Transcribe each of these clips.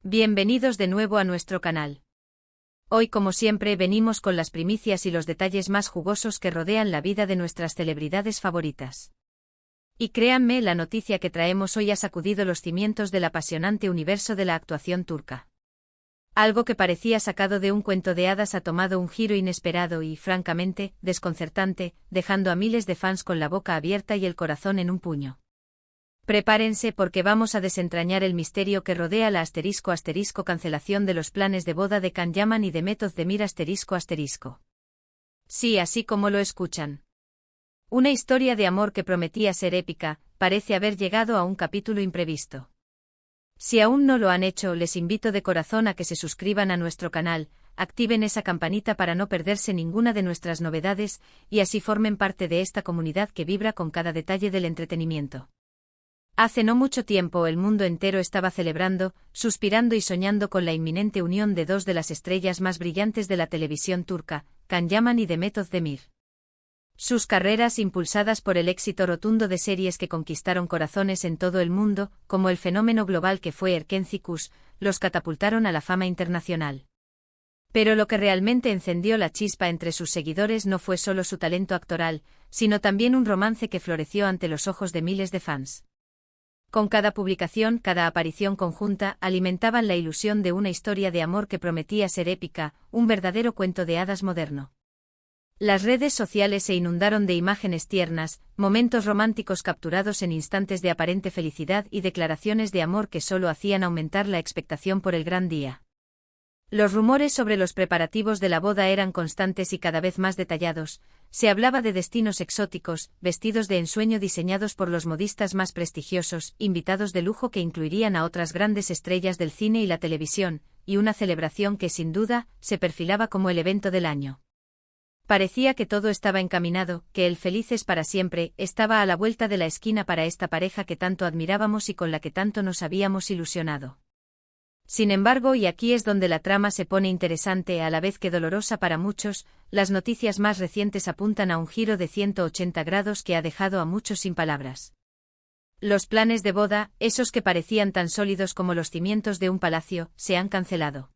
Bienvenidos de nuevo a nuestro canal. Hoy, como siempre, venimos con las primicias y los detalles más jugosos que rodean la vida de nuestras celebridades favoritas. Y créanme, la noticia que traemos hoy ha sacudido los cimientos del apasionante universo de la actuación turca. Algo que parecía sacado de un cuento de hadas ha tomado un giro inesperado y, francamente, desconcertante, dejando a miles de fans con la boca abierta y el corazón en un puño. Prepárense porque vamos a desentrañar el misterio que rodea la *** cancelación de los planes de boda de Can Yaman y Demet Özdemir ***. Sí, así como lo escuchan. Una historia de amor que prometía ser épica, parece haber llegado a un capítulo imprevisto. Si aún no lo han hecho, les invito de corazón a que se suscriban a nuestro canal, activen esa campanita para no perderse ninguna de nuestras novedades, y así formen parte de esta comunidad que vibra con cada detalle del entretenimiento. Hace no mucho tiempo el mundo entero estaba celebrando, suspirando y soñando con la inminente unión de dos de las estrellas más brillantes de la televisión turca, Can Yaman y Demet Özdemir. Sus carreras, impulsadas por el éxito rotundo de series que conquistaron corazones en todo el mundo, como el fenómeno global que fue Erkenci Kuş, los catapultaron a la fama internacional. Pero lo que realmente encendió la chispa entre sus seguidores no fue solo su talento actoral, sino también un romance que floreció ante los ojos de miles de fans. Con cada publicación, cada aparición conjunta, alimentaban la ilusión de una historia de amor que prometía ser épica, un verdadero cuento de hadas moderno. Las redes sociales se inundaron de imágenes tiernas, momentos románticos capturados en instantes de aparente felicidad y declaraciones de amor que solo hacían aumentar la expectación por el gran día. Los rumores sobre los preparativos de la boda eran constantes y cada vez más detallados. Se hablaba de destinos exóticos, vestidos de ensueño diseñados por los modistas más prestigiosos, invitados de lujo que incluirían a otras grandes estrellas del cine y la televisión, y una celebración que sin duda se perfilaba como el evento del año. Parecía que todo estaba encaminado, que el felices para siempre estaba a la vuelta de la esquina para esta pareja que tanto admirábamos y con la que tanto nos habíamos ilusionado. Sin embargo, y aquí es donde la trama se pone interesante a la vez que dolorosa para muchos, las noticias más recientes apuntan a un giro de 180 grados que ha dejado a muchos sin palabras. Los planes de boda, esos que parecían tan sólidos como los cimientos de un palacio, se han cancelado.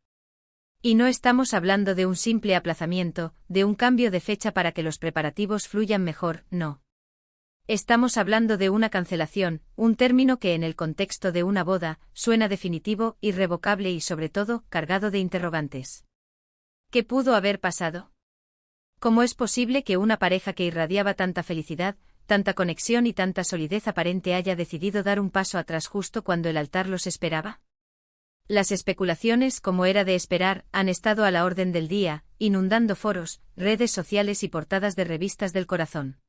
Y no estamos hablando de un simple aplazamiento, de un cambio de fecha para que los preparativos fluyan mejor, no. Estamos hablando de una cancelación, un término que en el contexto de una boda, suena definitivo, irrevocable y sobre todo, cargado de interrogantes. ¿Qué pudo haber pasado? ¿Cómo es posible que una pareja que irradiaba tanta felicidad, tanta conexión y tanta solidez aparente haya decidido dar un paso atrás justo cuando el altar los esperaba? Las especulaciones, como era de esperar, han estado a la orden del día, inundando foros, redes sociales y portadas de revistas del corazón.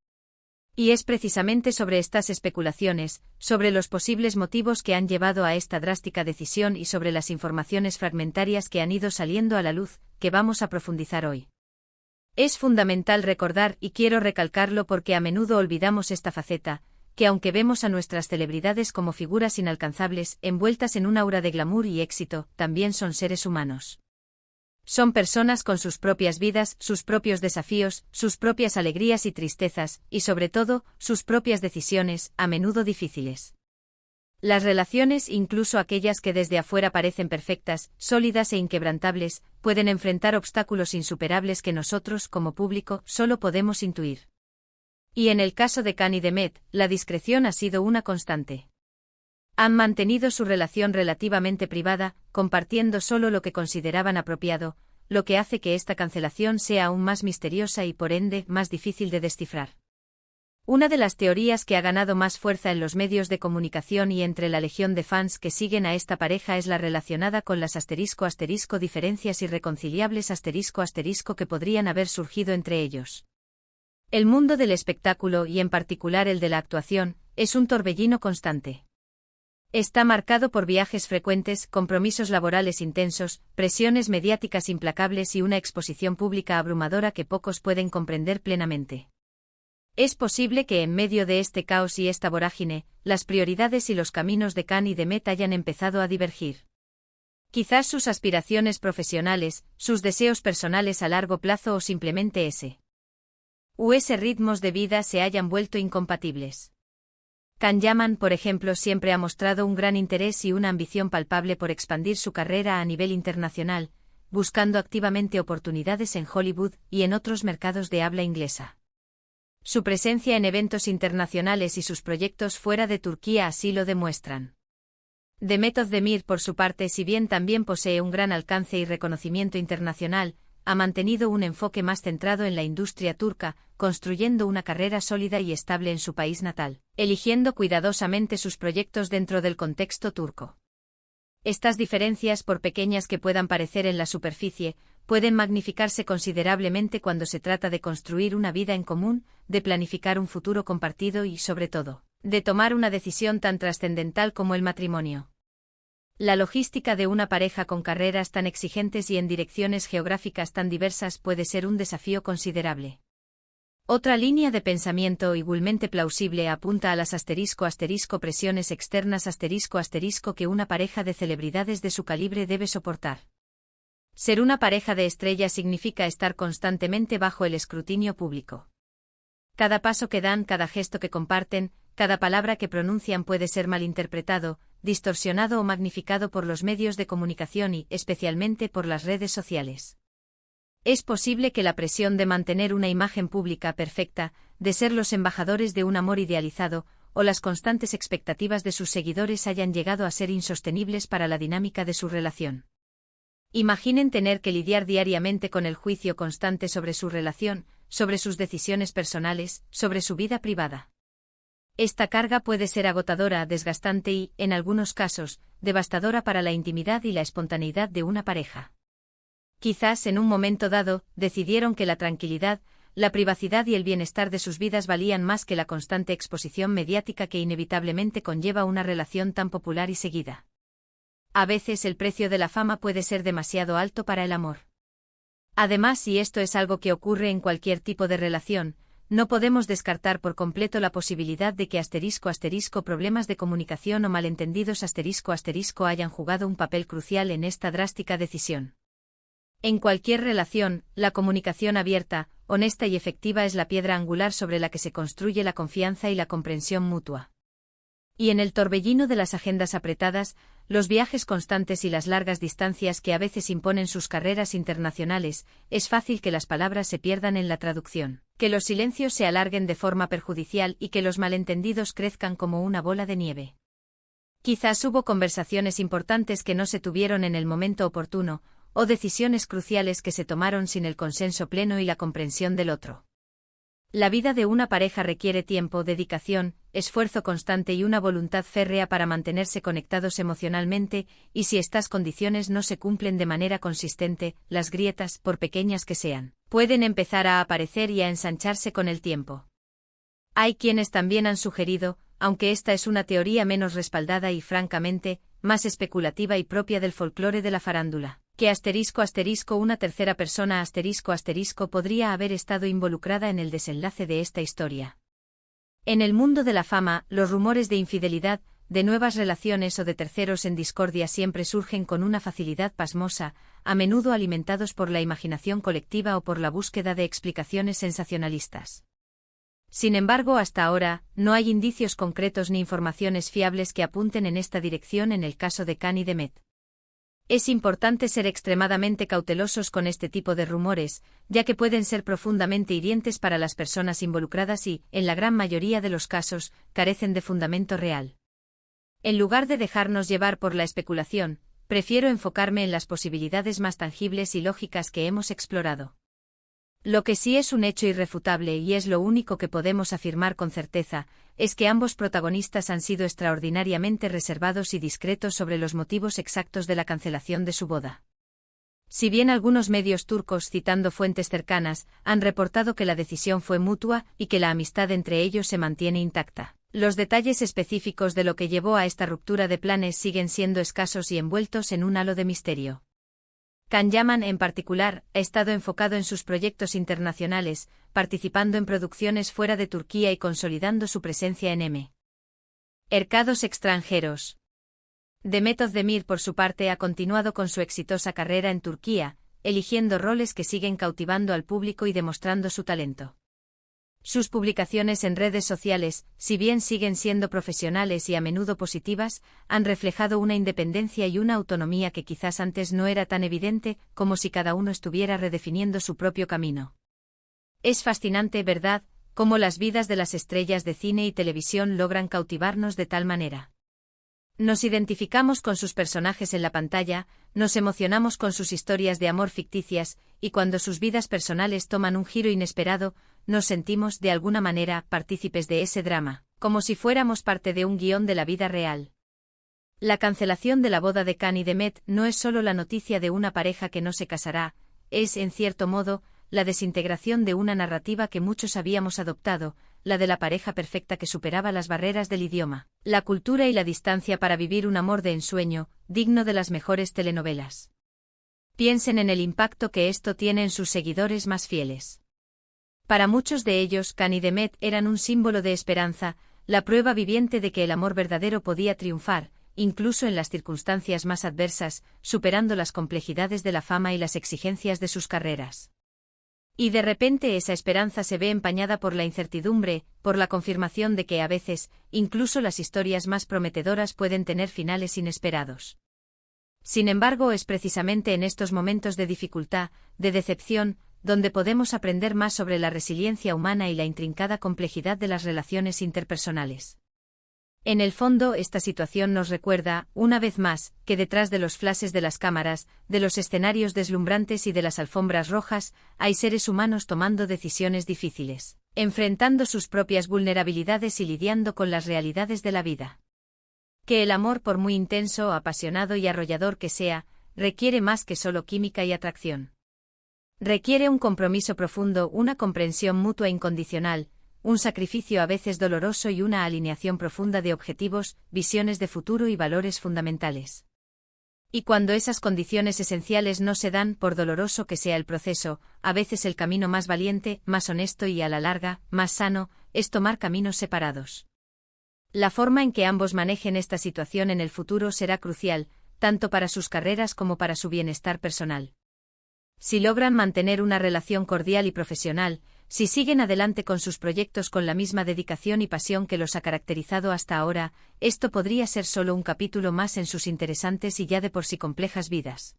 Y es precisamente sobre estas especulaciones, sobre los posibles motivos que han llevado a esta drástica decisión y sobre las informaciones fragmentarias que han ido saliendo a la luz, que vamos a profundizar hoy. Es fundamental recordar, y quiero recalcarlo porque a menudo olvidamos esta faceta, que aunque vemos a nuestras celebridades como figuras inalcanzables, envueltas en un aura de glamour y éxito, también son seres humanos. Son personas con sus propias vidas, sus propios desafíos, sus propias alegrías y tristezas, y sobre todo, sus propias decisiones, a menudo difíciles. Las relaciones, incluso aquellas que desde afuera parecen perfectas, sólidas e inquebrantables, pueden enfrentar obstáculos insuperables que nosotros, como público, solo podemos intuir. Y en el caso de Can y Demet, la discreción ha sido una constante. Han mantenido su relación relativamente privada, compartiendo solo lo que consideraban apropiado, lo que hace que esta cancelación sea aún más misteriosa y por ende más difícil de descifrar. Una de las teorías que ha ganado más fuerza en los medios de comunicación y entre la legión de fans que siguen a esta pareja es la relacionada con las *** diferencias irreconciliables *** que podrían haber surgido entre ellos. El mundo del espectáculo y en particular el de la actuación, es un torbellino constante. Está marcado por viajes frecuentes, compromisos laborales intensos, presiones mediáticas implacables y una exposición pública abrumadora que pocos pueden comprender plenamente. Es posible que en medio de este caos y esta vorágine, las prioridades y los caminos de Can y Demet hayan empezado a divergir. Quizás sus aspiraciones profesionales, sus deseos personales a largo plazo o simplemente ese ritmos de vida se hayan vuelto incompatibles. Can Yaman, por ejemplo, siempre ha mostrado un gran interés y una ambición palpable por expandir su carrera a nivel internacional, buscando activamente oportunidades en Hollywood y en otros mercados de habla inglesa. Su presencia en eventos internacionales y sus proyectos fuera de Turquía así lo demuestran. Demet Özdemir, por su parte, si bien también posee un gran alcance y reconocimiento internacional, ha mantenido un enfoque más centrado en la industria turca, construyendo una carrera sólida y estable en su país natal, eligiendo cuidadosamente sus proyectos dentro del contexto turco. Estas diferencias, por pequeñas que puedan parecer en la superficie, pueden magnificarse considerablemente cuando se trata de construir una vida en común, de planificar un futuro compartido y, sobre todo, de tomar una decisión tan trascendental como el matrimonio. La logística de una pareja con carreras tan exigentes y en direcciones geográficas tan diversas puede ser un desafío considerable. Otra línea de pensamiento igualmente plausible apunta a las presiones externas que una pareja de celebridades de su calibre debe soportar. Ser una pareja de estrellas significa estar constantemente bajo el escrutinio público. Cada paso que dan, cada gesto que comparten, cada palabra que pronuncian puede ser malinterpretado, distorsionado o magnificado por los medios de comunicación y, especialmente, por las redes sociales. Es posible que la presión de mantener una imagen pública perfecta, de ser los embajadores de un amor idealizado, o las constantes expectativas de sus seguidores hayan llegado a ser insostenibles para la dinámica de su relación. Imaginen tener que lidiar diariamente con el juicio constante sobre su relación, sobre sus decisiones personales, sobre su vida privada. Esta carga puede ser agotadora, desgastante y, en algunos casos, devastadora para la intimidad y la espontaneidad de una pareja. Quizás en un momento dado, decidieron que la tranquilidad, la privacidad y el bienestar de sus vidas valían más que la constante exposición mediática que inevitablemente conlleva una relación tan popular y seguida. A veces el precio de la fama puede ser demasiado alto para el amor. Además, y esto es algo que ocurre en cualquier tipo de relación, no podemos descartar por completo la posibilidad de que problemas de comunicación o malentendidos hayan jugado un papel crucial en esta drástica decisión. En cualquier relación, la comunicación abierta, honesta y efectiva es la piedra angular sobre la que se construye la confianza y la comprensión mutua. Y en el torbellino de las agendas apretadas, los viajes constantes y las largas distancias que a veces imponen sus carreras internacionales, es fácil que las palabras se pierdan en la traducción, que los silencios se alarguen de forma perjudicial y que los malentendidos crezcan como una bola de nieve. Quizás hubo conversaciones importantes que no se tuvieron en el momento oportuno, o decisiones cruciales que se tomaron sin el consenso pleno y la comprensión del otro. La vida de una pareja requiere tiempo, dedicación, esfuerzo constante y una voluntad férrea para mantenerse conectados emocionalmente, y si estas condiciones no se cumplen de manera consistente, las grietas, por pequeñas que sean, pueden empezar a aparecer y a ensancharse con el tiempo. Hay quienes también han sugerido, aunque esta es una teoría menos respaldada y francamente, más especulativa y propia del folclore de la farándula, que una tercera persona podría haber estado involucrada en el desenlace de esta historia. En el mundo de la fama, los rumores de infidelidad, de nuevas relaciones o de terceros en discordia siempre surgen con una facilidad pasmosa, a menudo alimentados por la imaginación colectiva o por la búsqueda de explicaciones sensacionalistas. Sin embargo, hasta ahora, no hay indicios concretos ni informaciones fiables que apunten en esta dirección en el caso de Can y Demet. Es importante ser extremadamente cautelosos con este tipo de rumores, ya que pueden ser profundamente hirientes para las personas involucradas y, en la gran mayoría de los casos, carecen de fundamento real. En lugar de dejarnos llevar por la especulación, prefiero enfocarme en las posibilidades más tangibles y lógicas que hemos explorado. Lo que sí es un hecho irrefutable y es lo único que podemos afirmar con certeza, es que ambos protagonistas han sido extraordinariamente reservados y discretos sobre los motivos exactos de la cancelación de su boda. Si bien algunos medios turcos, citando fuentes cercanas, han reportado que la decisión fue mutua y que la amistad entre ellos se mantiene intacta, los detalles específicos de lo que llevó a esta ruptura de planes siguen siendo escasos y envueltos en un halo de misterio. Can Yaman, en particular, ha estado enfocado en sus proyectos internacionales, participando en producciones fuera de Turquía y consolidando su presencia en mercados extranjeros. Demet Özdemir, por su parte, ha continuado con su exitosa carrera en Turquía, eligiendo roles que siguen cautivando al público y demostrando su talento. Sus publicaciones en redes sociales, si bien siguen siendo profesionales y a menudo positivas, han reflejado una independencia y una autonomía que quizás antes no era tan evidente, como si cada uno estuviera redefiniendo su propio camino. Es fascinante, ¿verdad?, cómo las vidas de las estrellas de cine y televisión logran cautivarnos de tal manera. Nos identificamos con sus personajes en la pantalla, nos emocionamos con sus historias de amor ficticias, y cuando sus vidas personales toman un giro inesperado, nos sentimos, de alguna manera, partícipes de ese drama, como si fuéramos parte de un guión de la vida real. La cancelación de la boda de Khan y de Met no es solo la noticia de una pareja que no se casará, es, en cierto modo, la desintegración de una narrativa que muchos habíamos adoptado, la de la pareja perfecta que superaba las barreras del idioma, la cultura y la distancia para vivir un amor de ensueño, digno de las mejores telenovelas. Piensen en el impacto que esto tiene en sus seguidores más fieles. Para muchos de ellos, Khan y Demet eran un símbolo de esperanza, la prueba viviente de que el amor verdadero podía triunfar, incluso en las circunstancias más adversas, superando las complejidades de la fama y las exigencias de sus carreras. Y de repente esa esperanza se ve empañada por la incertidumbre, por la confirmación de que a veces, incluso las historias más prometedoras pueden tener finales inesperados. Sin embargo, es precisamente en estos momentos de dificultad, de decepción, donde podemos aprender más sobre la resiliencia humana y la intrincada complejidad de las relaciones interpersonales. En el fondo, esta situación nos recuerda, una vez más, que detrás de los flashes de las cámaras, de los escenarios deslumbrantes y de las alfombras rojas, hay seres humanos tomando decisiones difíciles, enfrentando sus propias vulnerabilidades y lidiando con las realidades de la vida. Que el amor, por muy intenso, apasionado y arrollador que sea, requiere más que solo química y atracción. Requiere un compromiso profundo, una comprensión mutua incondicional, un sacrificio a veces doloroso y una alineación profunda de objetivos, visiones de futuro y valores fundamentales. Y cuando esas condiciones esenciales no se dan, por doloroso que sea el proceso, a veces el camino más valiente, más honesto y a la larga, más sano, es tomar caminos separados. La forma en que ambos manejen esta situación en el futuro será crucial, tanto para sus carreras como para su bienestar personal. Si logran mantener una relación cordial y profesional, si siguen adelante con sus proyectos con la misma dedicación y pasión que los ha caracterizado hasta ahora, esto podría ser solo un capítulo más en sus interesantes y ya de por sí complejas vidas.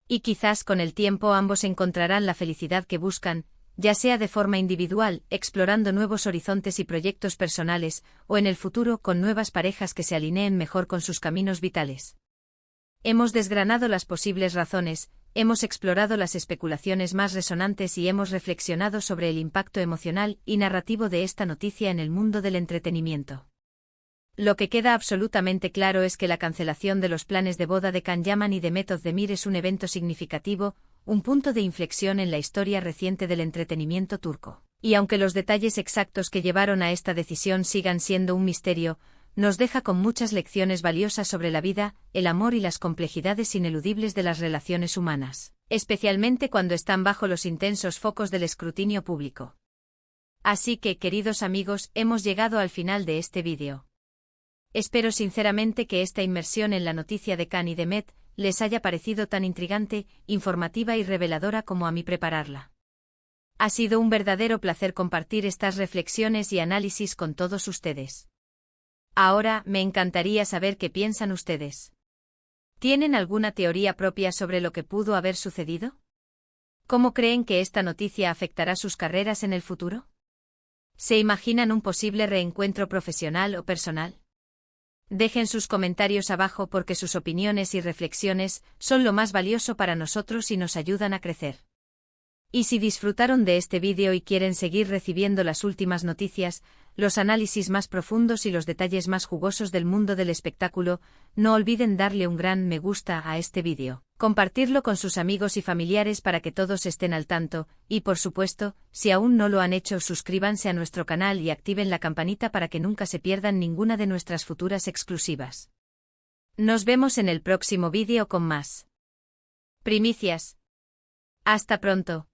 Y quizás con el tiempo ambos encontrarán la felicidad que buscan, ya sea de forma individual, explorando nuevos horizontes y proyectos personales, o en el futuro con nuevas parejas que se alineen mejor con sus caminos vitales. Hemos desgranado las posibles razones, hemos explorado las especulaciones más resonantes y hemos reflexionado sobre el impacto emocional y narrativo de esta noticia en el mundo del entretenimiento. Lo que queda absolutamente claro es que la cancelación de los planes de boda de Can Yaman y de Met Özdemir es un evento significativo, un punto de inflexión en la historia reciente del entretenimiento turco. Y aunque los detalles exactos que llevaron a esta decisión sigan siendo un misterio, nos deja con muchas lecciones valiosas sobre la vida, el amor y las complejidades ineludibles de las relaciones humanas, especialmente cuando están bajo los intensos focos del escrutinio público. Así que, queridos amigos, hemos llegado al final de este vídeo. Espero sinceramente que esta inmersión en la noticia de Can y de Met les haya parecido tan intrigante, informativa y reveladora como a mí prepararla. Ha sido un verdadero placer compartir estas reflexiones y análisis con todos ustedes. Ahora, me encantaría saber qué piensan ustedes. ¿Tienen alguna teoría propia sobre lo que pudo haber sucedido? ¿Cómo creen que esta noticia afectará sus carreras en el futuro? ¿Se imaginan un posible reencuentro profesional o personal? Dejen sus comentarios abajo porque sus opiniones y reflexiones son lo más valioso para nosotros y nos ayudan a crecer. Y si disfrutaron de este vídeo y quieren seguir recibiendo las últimas noticias, los análisis más profundos y los detalles más jugosos del mundo del espectáculo, no olviden darle un gran me gusta a este vídeo, compartirlo con sus amigos y familiares para que todos estén al tanto, y por supuesto, si aún no lo han hecho, suscríbanse a nuestro canal y activen la campanita para que nunca se pierdan ninguna de nuestras futuras exclusivas. Nos vemos en el próximo vídeo con más primicias. Hasta pronto.